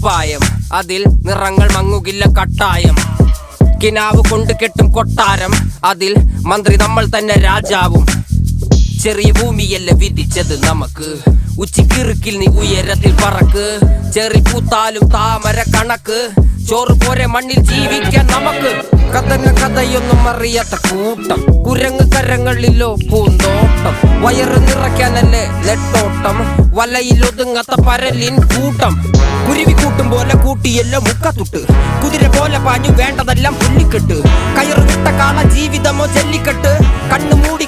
കുപ്പായം, അതിൽ നിറങ്ങൾ മങ്ങുകില്ല കട്ടായം. കിനാവ് കൊണ്ട് കെട്ടും കൊട്ടാരം, അതിൽ മന്ത്രി നമ്മൾ തന്നെ രാജാവും. ചെറിയ ഭൂമിയല്ല വിധിച്ചത് നമുക്ക്, ഉച്ചിക്കിറുക്കിൽ നീ ഉയരത്തിൽ പറക്ക്. ചെറി പൂത്താലും താമര കണക്ക്, ചോറ് പോരെ മണ്ണിൽ ജീവിക്കാൻ നമുക്ക്. കഥയൊന്നും അറിയാത്ത കൂട്ടം, കുരങ്ങ് കരങ്ങളിലോ പൂന്തോട്ടം. വയറ് നിറയ്ക്കാനല്ലേ നെട്ടോട്ടം, വലയിലൊതുങ്ങാത്ത പരലിൻ കൂട്ടം. കുരുവി കൂട്ടും പോലെ കൂട്ടിയല്ലോ മുക്കത്തുട്ട്, കുതിര പോലെ പാഞ്ഞു വേണ്ടതെല്ലാം പുല്ലിക്കെട്ട്. കയറ് വിട്ട കാള ജീവിതമോ ജല്ലിക്കെട്ട്, കണ്ണു മൂടി